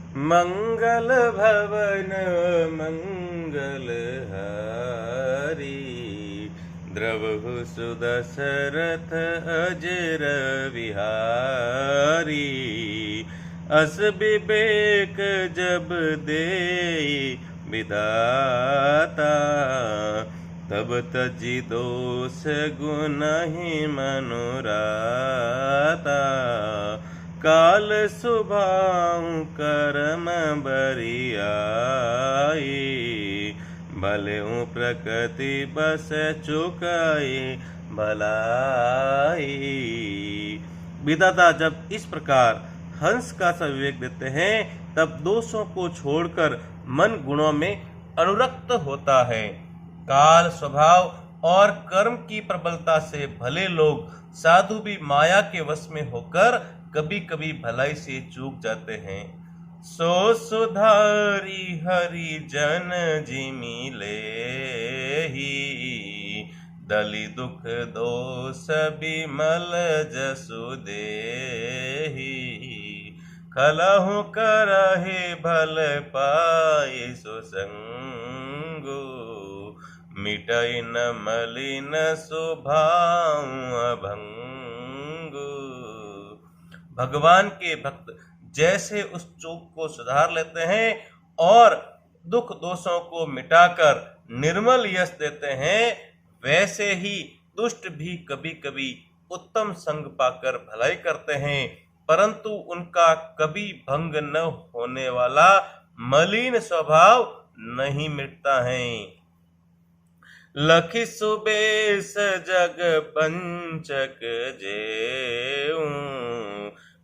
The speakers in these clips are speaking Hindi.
मंगल भवन मंगलहारी, द्रवहु सुदशरथ अजर विहारी। अस विवेक जब देई विधाता, तब तजि दोष गुनहि मनोराता। काल सुभाउ करम बरियाई, भलेउ प्रकृति बस चुकाई भलाई। विधाता जब इस प्रकार हंस का सा विवेक देते हैं, तब दोषों को छोड़कर मन गुणों में अनुरक्त होता है। काल स्वभाव और कर्म की प्रबलता से भले लोग साधु भी माया के वश में होकर कभी कभी भलाई से चूक जाते हैं। सो सुधारी हरि जन जिमि लेहि, दलि दुख दोष बिमल जसु देहि। खलहु करहि भल पाइ सुसंगु, मिटै न मलिन स्वभाव अभंगु। भगवान के भक्त जैसे उस चूक को सुधार लेते हैं और दुख दोषों को मिटाकर निर्मल यश देते हैं, वैसे ही दुष्ट भी कभी कभी उत्तम संग पाकर भलाई करते हैं, परंतु उनका कभी भंग न होने वाला मलिन स्वभाव नहीं मिटता है। लखि सुबेश जग पंचक जेऊ,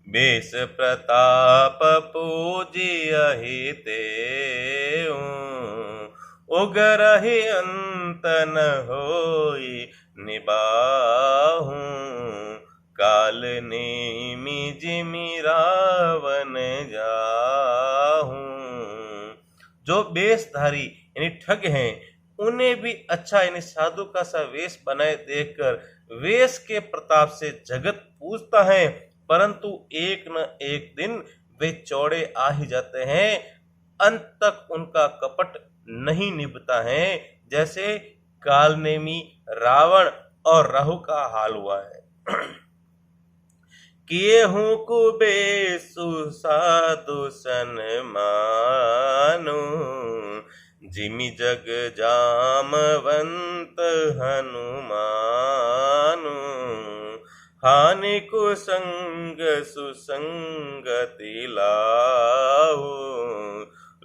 बेस प्रताप पूजियहि तेऊ। उगरहि अंत न होई निबाहु, काल नेमि जिमि रावण जाहू। जो बेशधारी यानी ठग हैं, उन्हें भी अच्छा यानी साधु का सा वेश बनाए देखकर वेश के प्रताप से जगत पूजता है, परंतु एक न एक दिन वे चौड़े आ ही जाते हैं। अंत तक उनका कपट नहीं निभता है, जैसे कालनेमी रावण और राहु का हाल हुआ है। किए हूँ कुबेसु साधु सन्मानु, जिमि जग जामवंत हनुमानु। हानि कुसंग सुसंगति लाहु,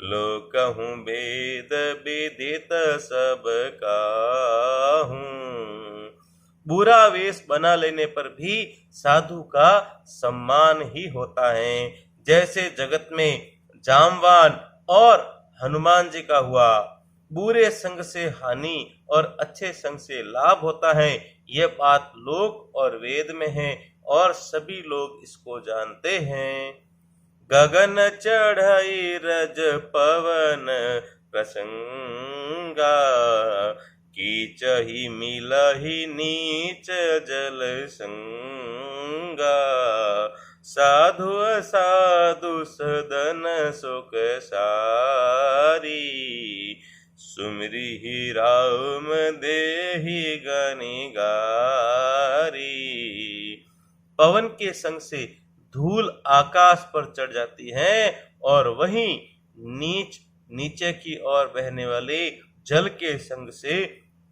लोकहु वेद विदित सब काहू। बुरा वेश बना लेने पर भी साधु का सम्मान ही होता है, जैसे जगत में जामवान और हनुमान जी का हुआ। बुरे संग से हानि और अच्छे संग से लाभ होता है, यह बात लोक और वेद में है और सभी लोग इसको जानते हैं। गगन चढ़ई रज पवन प्रसंगा, कीचहि मिलहि नीच जल संगा। साधु असाधु सदन सुख सारी, सुमिरिहि राम देहि गनिगारी। पवन के संग से धूल आकाश पर चढ़ जाती है और वहीं नीचे की ओर बहने वाले जल के संग से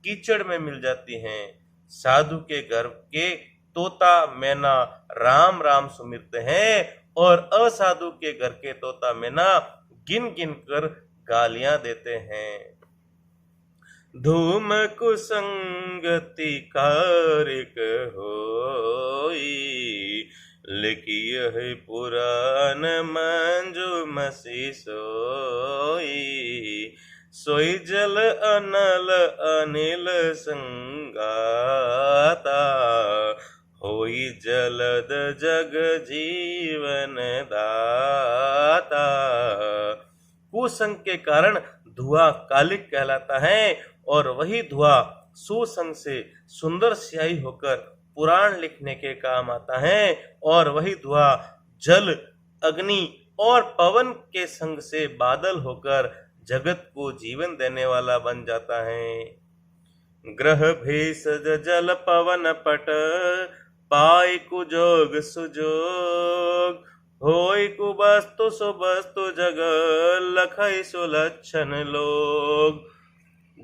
कीचड़ में मिल जाती हैं। साधु के गर्भ के तोता मैना राम राम सुमिरते हैं और असाधु के घर के तोता मैना गिन गिन कर गालियां देते हैं। धूम कुसंगति कारिक होई, लिखियह पुराण मंजुमसी सोई। सोई जल अनल अनिल संगाता, होई जलद जग जीवन दाता। कुसंग के कारण धुआं कालिक कहलाता है और वही धुआं सुसंग से सुंदर स्याही होकर पुराण लिखने के काम आता है और वही धुआं जल अग्नि और पवन के संग से बादल होकर जगत को जीवन देने वाला बन जाता है। ग्रह भेषज जल पवन पट, पाई कुजोग सुजोग, होय कुवस्तु सुवस्तु जग, लखई सुलक्षण लोग।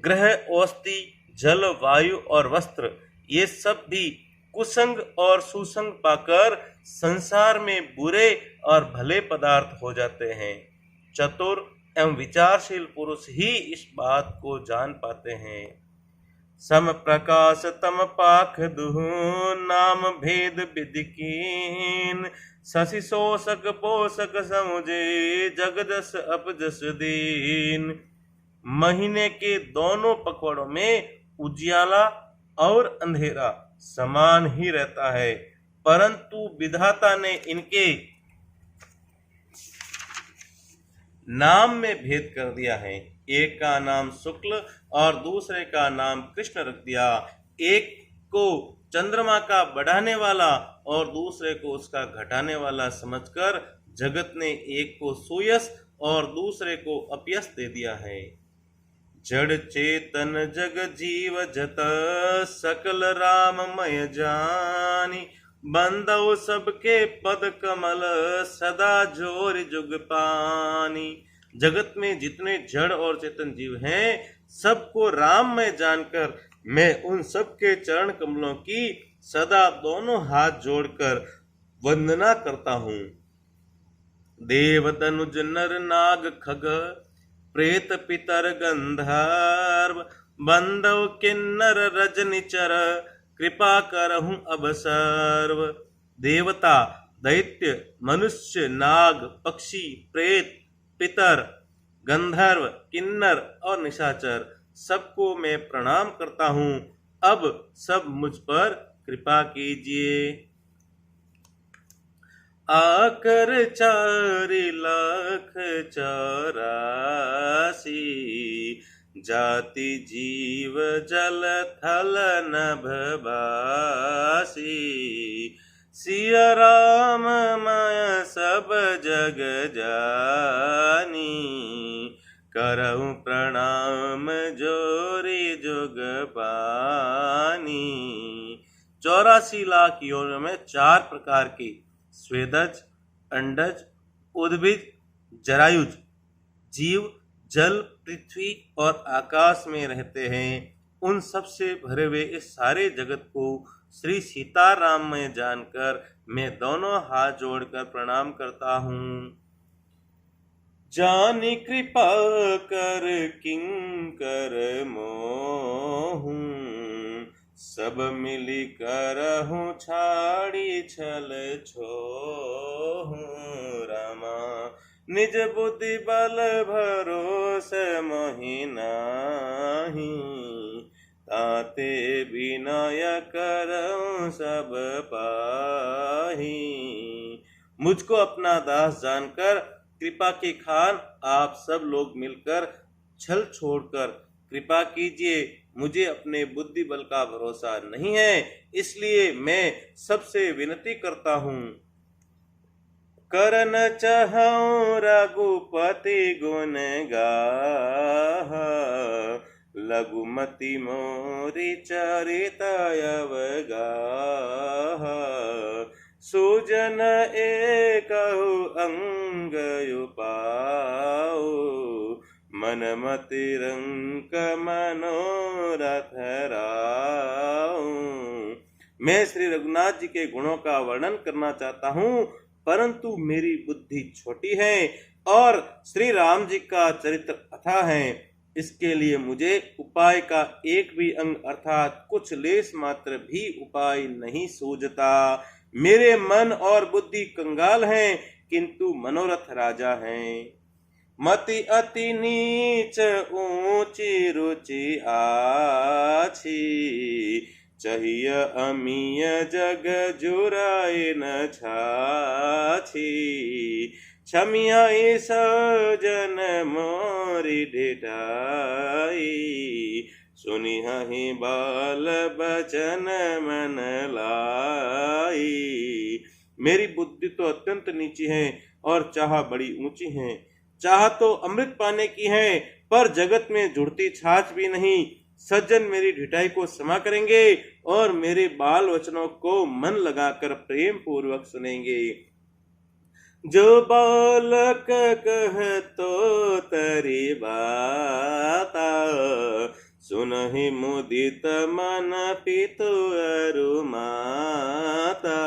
ग्रह, औषधि, जल, वायु और वस्त्र, ये सब भी कुसंग और सुसंग पाकर संसार में बुरे और भले पदार्थ हो जाते हैं। चतुर एवं विचारशील पुरुष ही इस बात को जान पाते हैं। सम प्रकाश तम पाख दुहु, नाम भेद विधि कीन, शशि शोषक पोषक समुझे, जगदस अपजस दीन। महीने के दोनों पखवाड़ों में उजियाला और अंधेरा समान ही रहता है, परंतु विधाता ने इनके नाम में भेद कर दिया है। एक का नाम शुक्ल और दूसरे का नाम कृष्ण रख दिया। एक को चंद्रमा का बढ़ाने वाला और दूसरे को उसका घटाने वाला समझकर जगत ने एक को सुयश और दूसरे को अपयश दे दिया है। जड़ चेतन जग जीव जत, सकल राममय जानी, बंदौ सबके पद कमल, सदा जोर जुग पानी। जगत में जितने जड़ और चेतन जीव हैं, सबको राम में जानकर मैं उन सबके चरण कमलों की सदा दोनों हाथ जोड़कर वंदना करता हूँ। देव तनुज नर नाग खग, प्रेत पितर गंधर्व, बंधव किन्नर रजनिचर, कृपा करहूं अब सर्व। देवता, दैत्य, मनुष्य, नाग, पक्षी, प्रेत, पितर, गंधर्व, किन्नर और निशाचर, सबको मैं प्रणाम करता हूँ। अब सब मुझ पर कृपा कीजिए। आकर 4,84,000 जाति जीव जल थल नभ बासी, सिया राम माया सब जग जानी, करऊं प्रणाम जोरी जुग पानी। 84 लाख योनियों में 4 प्रकार के स्वेदज, अंडज, उद्भिज, जरायुज जीव जल, पृथ्वी और आकाश में रहते हैं। उन सब से भरे हुए इस सारे जगत को श्री सीताराम में जानकर मैं दोनों हाथ जोड़कर प्रणाम करता हूँ। जानी कृपा कर किंकर मोहूं, सब मिली करहूं छाड़ी छल छोहूं। रामा निज बुद्धि बल भरोस मोहि नाहि, ताते विनय करऊं सब पाही। मुझको अपना दास जानकर कृपा के खान आप सब लोग मिलकर छल छोड़कर कृपा कीजिए। मुझे अपने बुद्धि बल का भरोसा नहीं है, इसलिए मैं सबसे विनती करता हूँ। करन चाहूं रघुपति गुण गाहा, लघुमति मोरी चरित अवगाहा। सुजन एकहु अंग उपाऊ, मन मति रंक मनोरथ राऊ। मैं श्री रघुनाथ जी के गुणों का वर्णन करना चाहता हूँ, परंतु मेरी बुद्धि छोटी है और श्री राम जी का चरित्र अथाह है। इसके लिए मुझे उपाय का एक भी अंग अर्थात कुछ लेस मात्र भी उपाय नहीं सूझता। मेरे मन और बुद्धि कंगाल हैं, किंतु मनोरथ राजा हैं। मति अति नीच ऊंची रुचि आछी, चाहिए अमीय जग जुराए न छाछी। क्षमिया सजन मोरी ढिठाई, सुनिहि बाल बचन मन लाई। मेरी बुद्धि तो अत्यंत नीची है और चाह बड़ी ऊंची है। चाह तो अमृत पाने की है, पर जगत में जुड़ती छाछ भी नहीं। सज्जन मेरी ढिठाई को क्षमा करेंगे और मेरे बाल वचनों को मन लगाकर प्रेम पूर्वक सुनेंगे। जो बालक कह तो तरी बाता, सुनहि मुदित मन पितु अरु माता।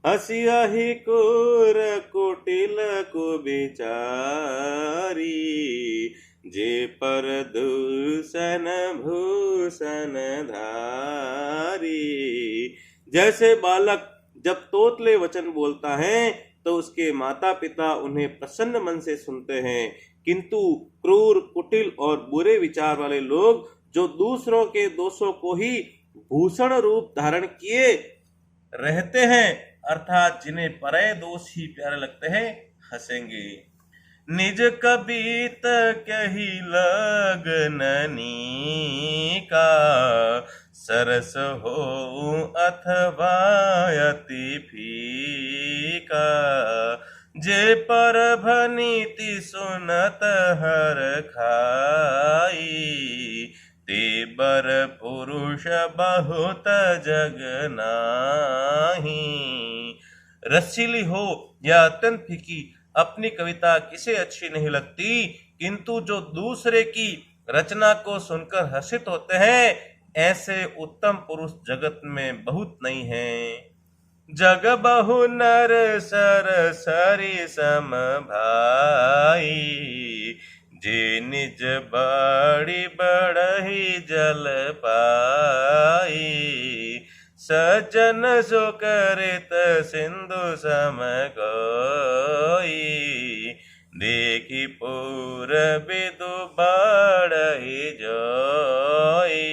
हसियाहि कुर कुटिल कुबिचारी, जे पर दूषण भूषण धारी। जैसे बालक जब तोतले वचन बोलता है तो उसके माता पिता उन्हें प्रसन्न मन से सुनते हैं, किंतु क्रूर, कुटिल और बुरे विचार वाले लोग जो दूसरों के दोषों को ही भूषण रूप धारण किए रहते हैं, अर्थात जिन्हें पराये दोष ही प्यारे लगते हैं, हंसेंगे। निज कबीत कही लगननी का, सरस हो अथवा अति फीका। जे पर भनीति सुनत हर खाई, ते बर पुरुष बहुत जग नाही। रसीली हो या अत्यंत फीकी, अपनी कविता किसे अच्छी नहीं लगती, किंतु जो दूसरे की रचना को सुनकर हर्षित होते हैं, ऐसे उत्तम पुरुष जगत में बहुत नहीं हैं। जग बहु नर सर सरि सम भाई, जे निज बड़ी बढ़ही जल पाई। सज्जन सो करित सिंधु सम कोई, देखी पूरबि बढ़ही जोई।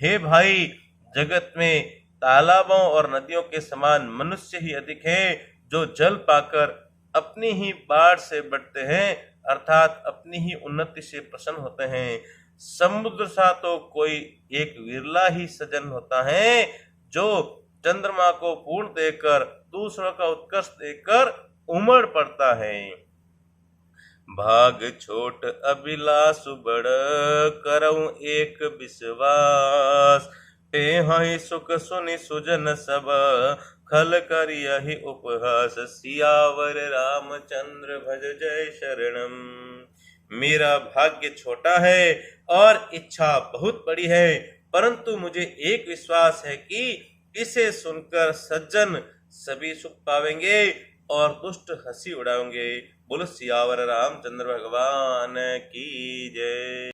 हे भाई, जगत में तालाबों और नदियों के समान मनुष्य ही अधिक है, जो जल पाकर अपनी ही बाढ़ से बढ़ते हैं, अर्थात अपनी ही उन्नति से प्रसन्न होते हैं। समुद्र सा तो कोई एक विरला ही सज्जन होता है, जो चंद्रमा को पूर्ण देकर दूसरों का उत्कर्ष देकर उमड़ पड़ता है। भाग छोट अभिलाष बड़, करऊं एक विश्वास। पेहहि सुख सुनि सुजन सब, खल करियहि उपहास। सियावर रामचंद्र भज जय शरणम। मेरा भाग्य छोटा है और इच्छा बहुत बड़ी है, परंतु मुझे एक विश्वास है कि इसे सुनकर सज्जन सभी सुख पावेंगे और दुष्ट हंसी उड़ाएंगे। बोलो सियावर रामचंद्र भगवान की जय।